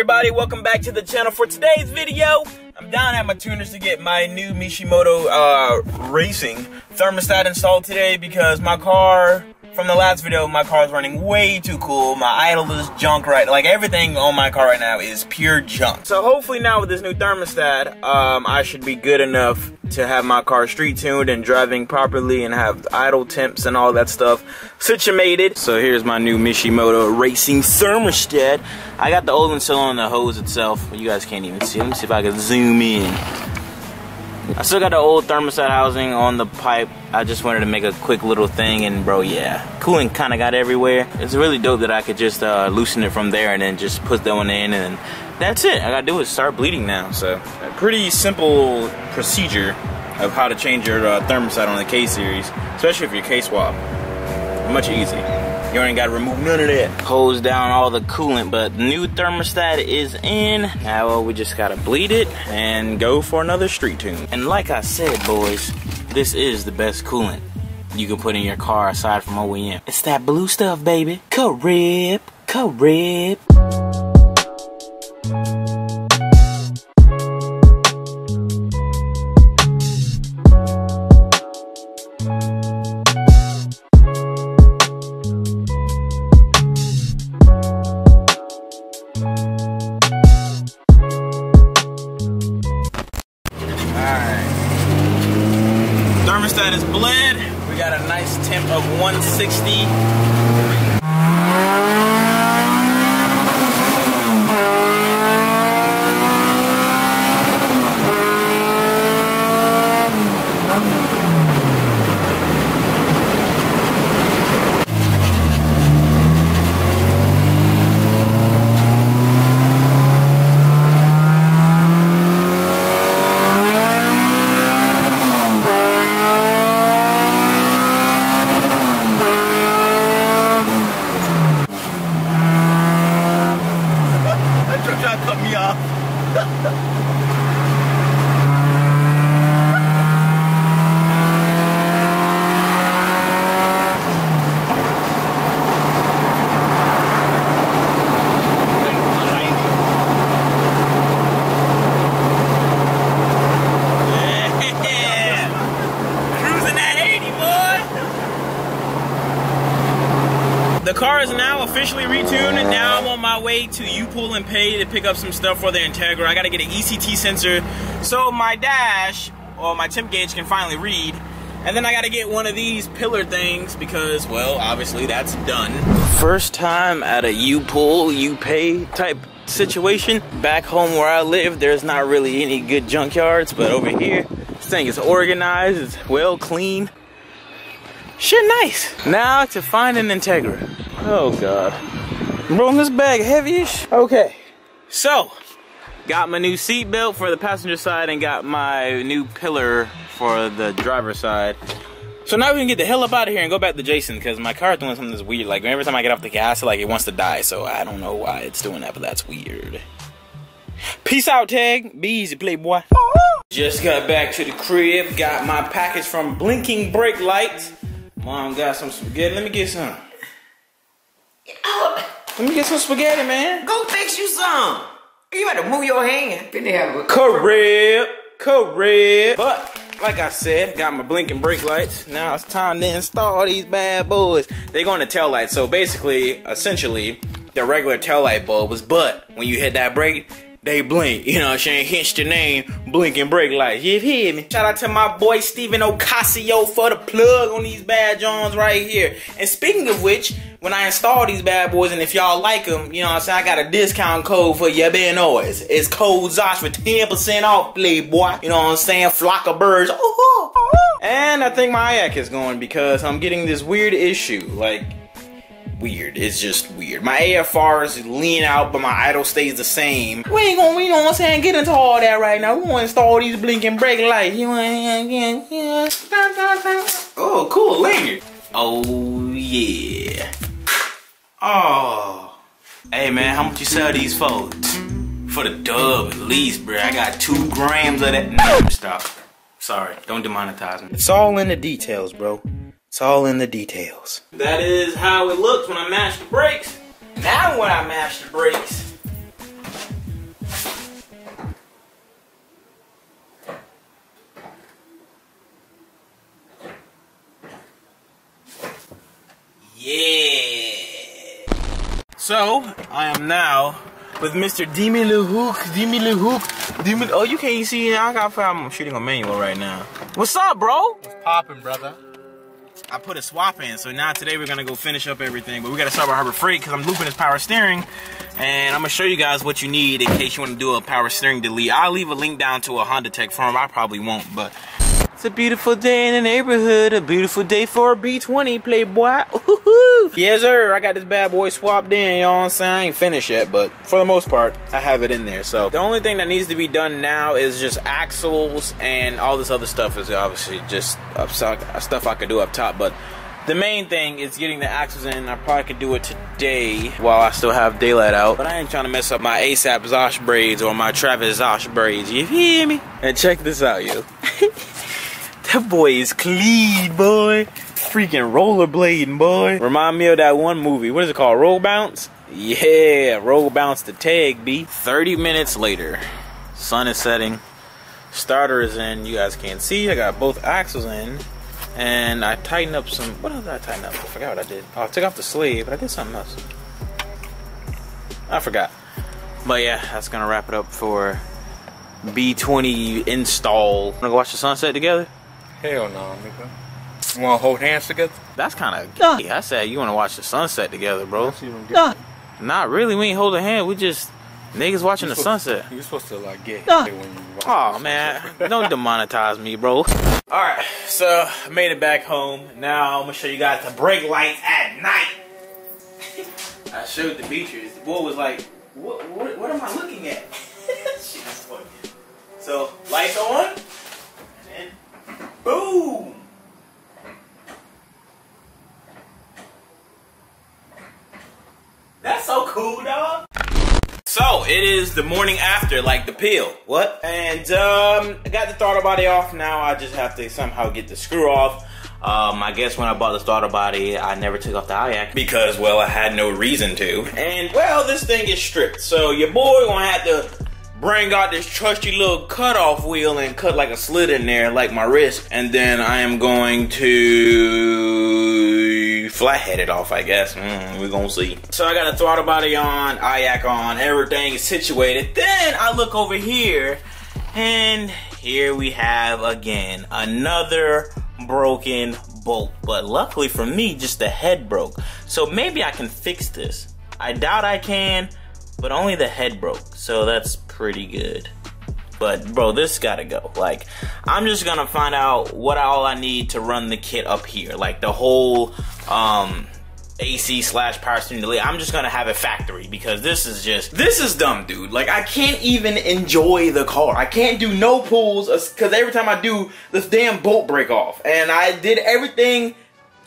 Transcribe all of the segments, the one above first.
everybody, welcome back to the channel. For today's video, I'm down at my tuners to get my new Mishimoto racing thermostat installed today because my car, from the last video, my car is running way too cool. My idle is junk, right? Like everything on my car right now is pure junk. So hopefully now with this new thermostat, I should be good enough to have my car street tuned and driving properly and have idle temps and all that stuff situated. So here's my new Mishimoto racing thermostat. I got the old one still on the hose itself, but you guys can't even see. Let me see if I can zoom in. I still got the old thermostat housing on the pipe. I just wanted to make a quick little thing, and bro, yeah, cooling kind of got everywhere. It's really dope that I could just loosen it from there and then just put that one in, and that's it. I gotta do is start bleeding now. So a pretty simple procedure of how to change your thermostat on the K series, especially if you're K swap. Much easier. You ain't gotta remove none of that. Hose down all the coolant, but the new thermostat is in. Now we just gotta bleed it and go for another street tune. And like I said, boys, this is the best coolant you can put in your car aside from OEM. It's that blue stuff, baby. Carib. Thermostat is bled. We got a nice temp of 160. Cut me off. The car is now officially retuned, and now I'm on my way to U-Pull and Pay to pick up some stuff for the Integra. I gotta get an ECT sensor so my dash, or my temp gauge, can finally read. And then I gotta get one of these pillar things because, well, obviously that's done. First time at a U-Pull, U-Pay type situation. Back home where I live, there's not really any good junkyards, but over here, this thing is organized, it's well clean. Shit nice. Now to find an Integra. Oh God. Bro, this bag heavy-ish. Okay, so got my new seat belt for the passenger side and got my new pillar for the driver's side. So now we can get the hell up out of here and go back to Jason because my car is doing something that's weird. Like every time I get off the gas, like it wants to die. So I don't know why it's doing that, but that's weird. Peace out, Tag. Be easy, playboy. Just got back to the crib. Got my package from Blinking Brake Lights. Mom got some spaghetti. Let me get some. Let me get some spaghetti, man. Go fix you some. You better move your hand. Correct. But like I said, got my blinking brake lights. Now it's time to install these bad boys. They're going to tail lights. So basically, essentially, they're regular tail light bulbs. But when you hit that brake, they blink. You know what I'm saying? Hence the name, Blinking Brake Lights. You hear me? Shout out to my boy Steven Ocasio for the plug on these bad Johns right here. And speaking of which, when I install these bad boys, and if y'all like them, you know what I'm saying, I got a discount code for your boys. It's code Zosh for 10% off, playboy. You know what I'm saying? Flock of birds. And I think my IAC is going because I'm getting this weird issue. Like, weird. It's just weird. My AFR is lean out, but my idle stays the same. We ain't gonna, you know what I'm saying, get into all that right now. We wanna install these blinking brake lights. You want oh, cool, lanyard. Oh, yeah. Oh. Hey, man, how much you sell these for? For the dub, at least, bro. I got 2 grams of that. No, stop. Sorry, don't demonetize me. It's all in the details, bro. It's all in the details. That is how it looks when I mash the brakes. Now when I mash the brakes, Yeah. So, I am now with Mr. Demi LeHook. Oh, you can't see it. I'm shooting on manual right now. What's up, bro? What's poppin', brother? I put a swap in, so now today we're gonna go finish up everything. But we gotta start with Harbor Freight because I'm looping his power steering. And I'm gonna show you guys what you need in case you wanna do a power steering delete. I'll leave a link down to a Honda Tech forum. I probably won't, but it's a beautiful day in the neighborhood. A beautiful day for a B20, playboy. Yes, sir. I got this bad boy swapped in, you know what I'm saying? I ain't finished yet, but for the most part, I have it in there. So the only thing that needs to be done now is just axles, and all this other stuff is obviously just stuff I could do up top. But the main thing is getting the axles in. I probably could do it today while I still have daylight out. But I ain't trying to mess up my ASAP Zosh braids or my Travis Zosh braids. You hear me? And check this out, yo. That boy is clean, boy. Freaking rollerblading, boy. Remind me of that one movie. What is it called? Roll Bounce? Yeah, Roll Bounce the tag, B. 30 minutes later. Sun is setting. Starter is in. You guys can't see. I got both axles in. And I tightened up some. What did I tighten up? I forgot what I did. Oh, I took off the sleeve, but I did something else. I forgot. But yeah, that's gonna wrap it up for B20 install. Wanna go watch the sunset together? Hell no, nigga. You wanna hold hands together? That's kind of gay. I said you wanna watch the sunset together, bro. Not really. We ain't holding hands. We just niggas watching the sunset. You're supposed to like get when you watch. Oh man, don't demonetize me, bro. Alright, so I made it back home. Now I'm gonna show you guys the brake lights at night. I showed Demetrius. The boy was like, what am I looking at? Shit is funny. So, lights on, and then boom! That's so cool, dog. So, it is the morning after, like the pill. What? And, I got the throttle body off. Now I just have to somehow get the screw off. I guess when I bought the throttle body, I never took off the IAC because, well, I had no reason to. And, well, this thing is stripped. So, your boy gonna have to bring out this trusty little cutoff wheel and cut like a slit in there, like my wrist. And then I am going to flathead it off, I guess. We're gonna see. So I got a throttle body on, IAC on, everything is situated. Then I look over here, and here we have, again, another broken bolt. But luckily for me, just the head broke. So maybe I can fix this. I doubt I can, but only the head broke. So that's pretty good. But bro, this gotta go. Like, I'm just gonna find out what all I need to run the kit up here. Like the whole AC / power steering delay. I'm just gonna have it factory because this is dumb, dude. Like, I can't even enjoy the car. I can't do no pulls because every time I do, this damn bolt break off. And I did everything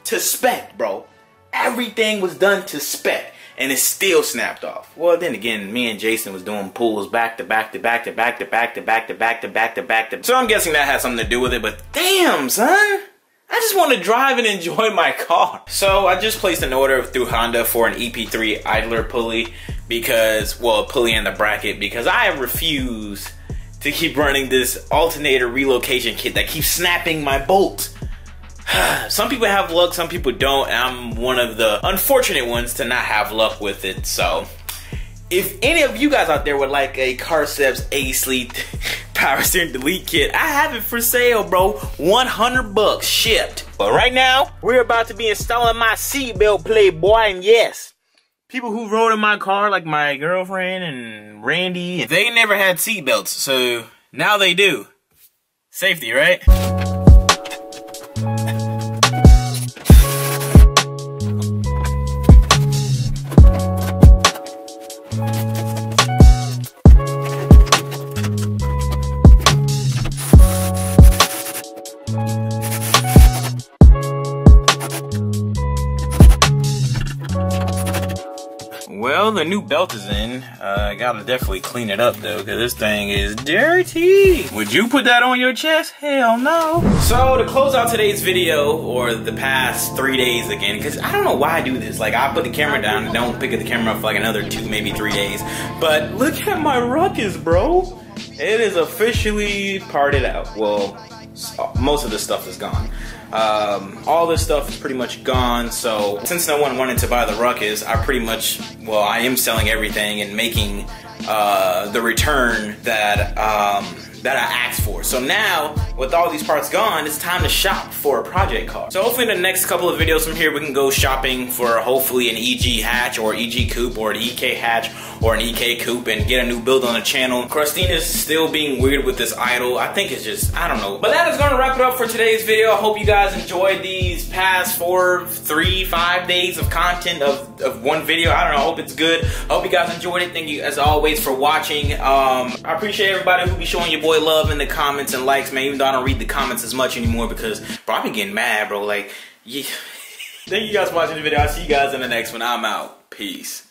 to spec, bro. Everything was done to spec. And it still snapped off. Well, then again, me and Jason was doing pulls back to back to back to back to back to back to back to back to back to. So I'm guessing that has something to do with it. But damn, son, I just want to drive and enjoy my car. So I just placed an order through Honda for an EP3 idler pulley because, well, a pulley and the bracket, because I refuse to keep running this alternator relocation kit that keeps snapping my bolts. Some people have luck, some people don't, and I'm one of the unfortunate ones to not have luck with it. So if any of you guys out there would like a Carceps A-Sleep power steering delete kit, I have it for sale, bro. 100 bucks shipped. But right now, we're about to be installing my seatbelt, playboy, and yes, people who rode in my car, like my girlfriend and Randy, they never had seatbelts, so now they do. Safety, right? Well, the new belt is in. I gotta definitely clean it up though, because this thing is dirty. Would you put that on your chest? Hell no. So to close out today's video, or the past 3 days again, because I don't know why I do this. Like, I put the camera down and don't pick up the camera up for like another 2, maybe 3 days. But look at my ruckus, bro. It is officially parted out. Well, most of this stuff is gone. All this stuff is pretty much gone, so since no one wanted to buy the Ruckus, I pretty much, well, I am selling everything and making the return that I asked for. So now, with all these parts gone, it's time to shop for a project car. So hopefully in the next couple of videos from here, we can go shopping for hopefully an EG hatch or EG coupe or an EK hatch or an EK coupe and get a new build on the channel. Christina's still being weird with this idle. I think it's just, I don't know. But that is gonna wrap it up for today's video. I hope you guys enjoyed these past 5 days of content of one video. I don't know, I hope it's good. I hope you guys enjoyed it. Thank you as always for watching. I appreciate everybody who be showing your boy love in the comments and likes, man, even though I don't read the comments as much anymore because, bro, I be getting mad, bro. Like, yeah. Thank you guys for watching the video. I'll see you guys in the next one. I'm out. Peace.